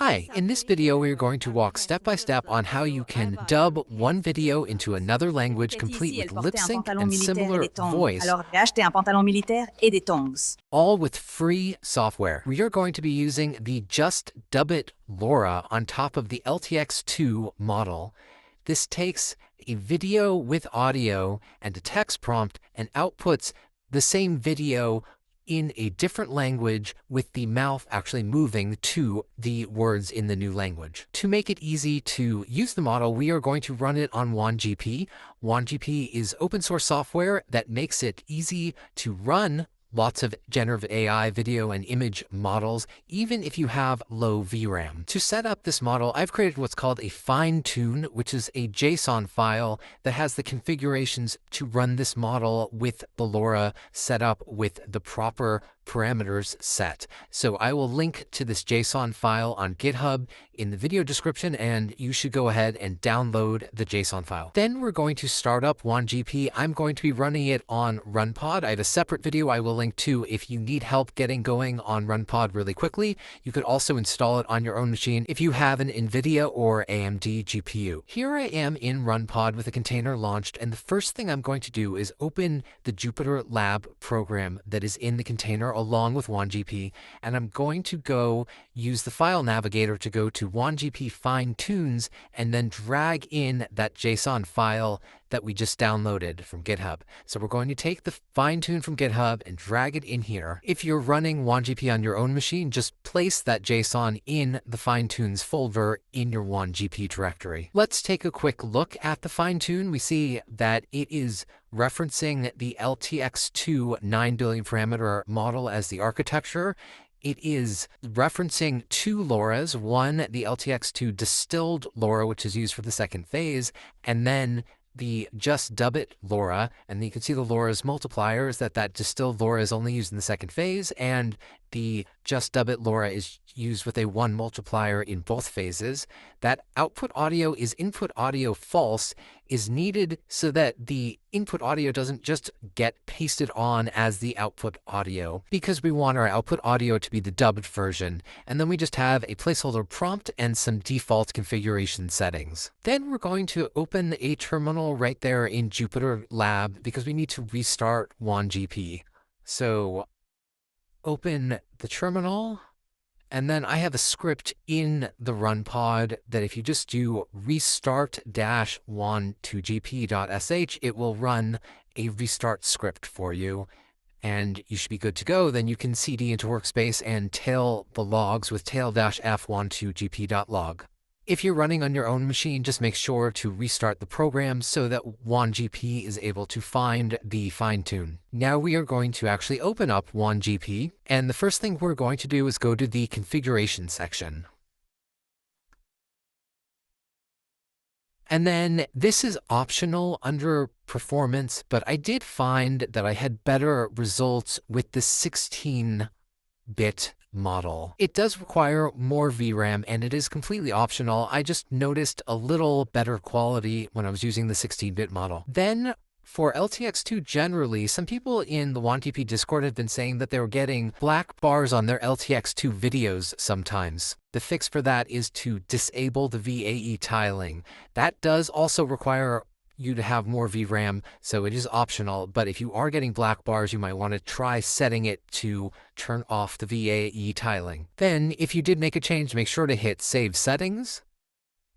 Hi, in this video we are going to walk step by step on how you can dub one video into another language complete with lip sync and similar voice, Alors, j'ai acheté un pantalon militaire et des tongs. all with free software. We are going to be using the Just-Dub-It LoRa on top of the LTX2 model. This takes a video with audio and a text prompt and outputs the same video in a different language with the mouth actually moving to the words in the new language. To make it easy to use the model, we are going to run it on WanGP. WanGP is open source software that makes it easy to run lots of generative AI video and image models, even if you have low VRAM. To set up this model, I've created what's called a fine-tune, which is a JSON file that has the configurations to run this model with the LoRa set up with the proper parameters set. So I will link to this JSON file on GitHub in the video description, and you should go ahead and download the JSON file. Then we're going to start up WanGP. I'm going to be running it on RunPod. I have a separate video I will link to if you need help getting going on RunPod really quickly. You could also install it on your own machine if you have an NVIDIA or AMD GPU. Here I am in RunPod with a container launched, and the first thing I'm going to do is open the Jupyter Lab program that is in the container along with WanGP, and I'm going to go use the file navigator to go to WanGP fine-tunes and then drag in that JSON file that we just downloaded from GitHub. So we're going to take the fine-tune from GitHub and drag it in here. If you're running WanGP on your own machine, just place that JSON in the fine-tunes folder in your WanGP directory. Let's take a quick look at the fine-tune. We see that it is referencing the LTX2 9 billion parameter model as the architecture. It is referencing two LoRas, one, the LTX2 distilled LoRa, which is used for the second phase, and then the Just-Dub-It LoRa, and you can see the LoRa's multipliers, that distilled LoRa is only used in the second phase, and the Just-Dub-It LoRa is used with a 1 multiplier in both phases. That output audio is input audio false is needed so that the input audio doesn't just get pasted on as the output audio, because we want our output audio to be the dubbed version. And then we just have a placeholder prompt and some default configuration settings. Then we're going to open a terminal right there in Jupyter Lab because we need to restart WanGP. So open the terminal, and then I have a script in the RunPod that if you just do restart-1to-gp.sh, it will run a restart script for you, and you should be good to go. Then you can cd into workspace and tail the logs with tail-f1to-gp.log. If you're running on your own machine, just make sure to restart the program so that WanGP is able to find the fine-tune. Now we are going to actually open up WanGP, and the first thing we're going to do is go to the configuration section. And then this is optional under performance, but I did find that I had better results with the 16-bit model. It does require more VRAM, and it is completely optional. I just noticed a little better quality when I was using the 16-bit model. Then for LTX2 generally, some people in the WanGP Discord have been saying that they were getting black bars on their LTX2 videos sometimes. The fix for that is to disable the VAE tiling. That does also require you to have more VRAM, so it is optional, but if you are getting black bars, you might want to try setting it to turn off the VAE tiling. Then, if you did make a change, make sure to hit Save Settings,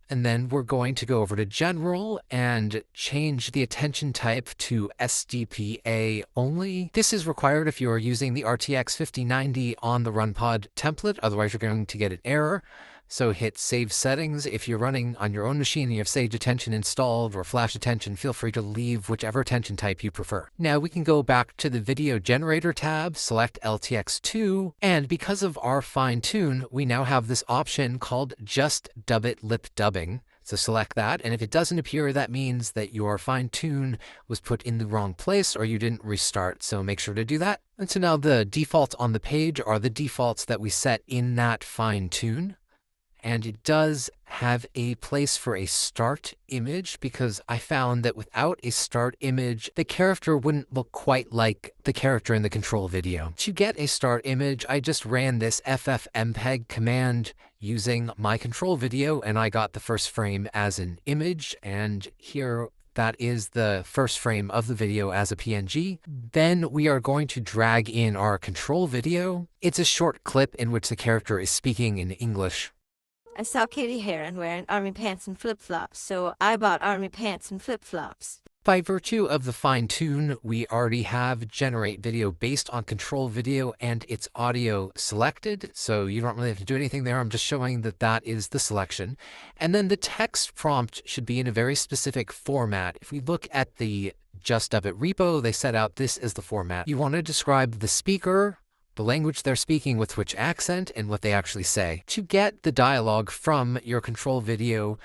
and then we're going to go over to General and change the attention type to SDPA only. This is required if you are using the RTX 5090 on the RunPod template, otherwise you're going to get an error. So hit Save Settings. If you're running on your own machine and you have Sage Attention installed or Flash Attention, feel free to leave whichever attention type you prefer. Now we can go back to the Video Generator tab, select LTX2, and because of our fine-tune, we now have this option called Just-Dub-It Lip Dubbing. So select that, and if it doesn't appear, that means that your fine-tune was put in the wrong place or you didn't restart, so make sure to do that. And so now the defaults on the page are the defaults that we set in that fine-tune. And it does have a place for a start image because I found that without a start image, the character wouldn't look quite like the character in the control video. To get a start image, I just ran this ffmpeg command using my control video, and I got the first frame as an image, and here that is the first frame of the video as a PNG. Then we are going to drag in our control video. It's a short clip in which the character is speaking in English. I saw Katie Heron wearing army pants and flip-flops, so I bought army pants and flip-flops. By virtue of the fine-tune, we already have generate video based on control video and its audio selected, so you don't really have to do anything there. I'm just showing that that is the selection. And then the text prompt should be in a very specific format. If we look at the Just-Dub-It repo, they set out this as the format. You want to describe the speaker, the language they're speaking with which accent, and what they actually say. To get the dialogue from your control video,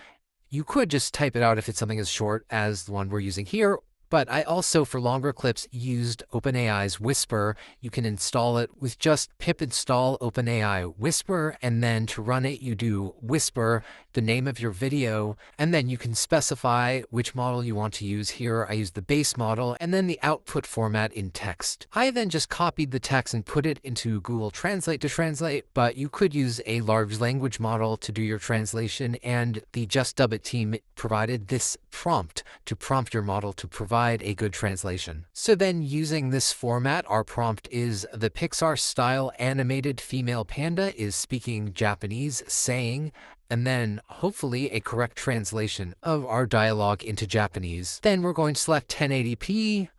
you could just type it out if it's something as short as the one we're using here, but I also, for longer clips, used OpenAI's Whisper. You can install it with just pip install OpenAI Whisper, and then to run it, you do Whisper, the name of your video, and then you can specify which model you want to use. Here, I use the base model, and then the output format in text. I then just copied the text and put it into Google Translate to translate, but you could use a large language model to do your translation, and the Just-Dub-It team provided this prompt to prompt your model to provide a good translation. So then using this format, our prompt is the Pixar-style animated female panda is speaking Japanese, saying, and then hopefully a correct translation of our dialogue into Japanese. Then we're going to select 1080p,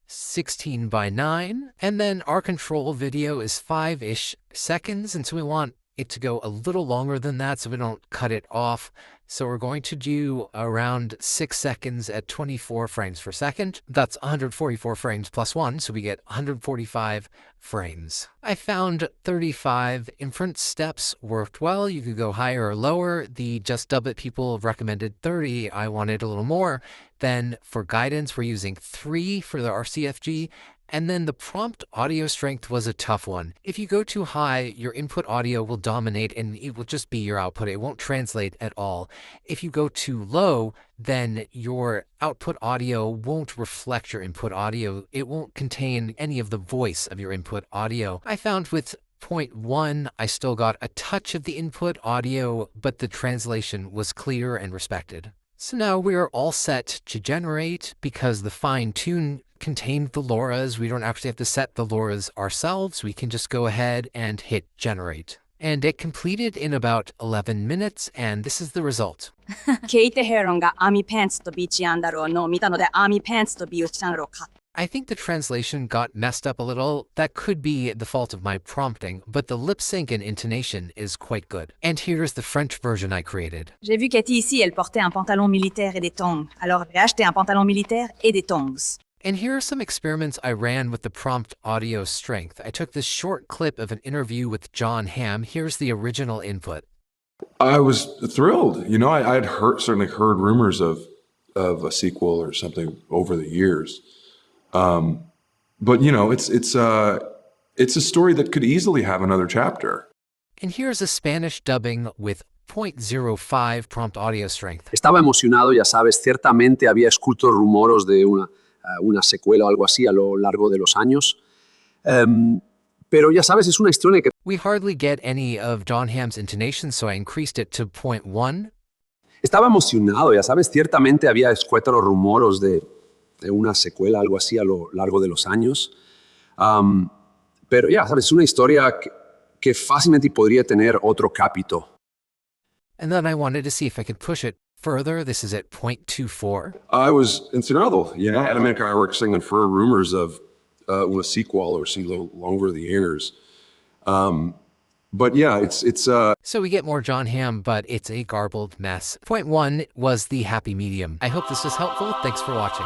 16:9, and then our control video is 5-ish seconds, and so we want it to go a little longer than that so we don't cut it off. So we're going to do around 6 seconds at 24 frames per second. That's 144 frames plus 1, so we get 145 frames. I found 35 inference steps worked well. You could go higher or lower. The Just-Dub-It people recommended 30. I wanted a little more. Then for guidance, we're using 3 for the RCFG. And then the prompt audio strength was a tough one. If you go too high, your input audio will dominate and it will just be your output. It won't translate at all. If you go too low, then your output audio won't reflect your input audio. It won't contain any of the voice of your input audio. I found with 0.1, I still got a touch of the input audio, but the translation was clear and respected. So now we are all set to generate because the fine-tune contained the LoRa's. We don't actually have to set the LoRa's ourselves. We can just go ahead and hit generate. And it completed in about 11 minutes, and this is the result. ケイテ・ヘロンがアーミーパンツとビーチアンダルを見たのでアーミーパンツとビーチアンダルを買った。 I think the translation got messed up a little. That could be the fault of my prompting, but the lip sync and intonation is quite good. And here's the French version I created. J'ai vu Katie ici, elle portait un pantalon militaire et des tongs. Alors j'ai acheté un pantalon militaire et des tongs. And here are some experiments I ran with the prompt audio strength. I took this short clip of an interview with John Hamm. Here's the original input. I was thrilled. You know, I had certainly heard rumors of a sequel or something over the years. But you know, it's a story that could easily have another chapter. And here's a Spanish dubbing with 0.05 prompt audio strength. Estaba emocionado, ya sabes, ciertamente había escuchado rumores de una secuela o algo así a lo largo de los años. Pero ya sabes, es una historia que... We hardly get any of John Hamm's intonation, so I increased it to 0.1. Estaba emocionado, ya sabes, ciertamente había escuchado rumores de una secuela, algo así a lo largo de los años. Pero ya sabes, es una historia que fácilmente podría tener otro capítulo. And then I wanted to see if I could push it further. This is at 0.24. I was encenado. Yeah, and I mean, I worked singing for rumors of una sequel or sequel over the years. But yeah, it's So we get more John Hamm, but it's a garbled mess. 0.1 was the happy medium. I hope this was helpful. Thanks for watching.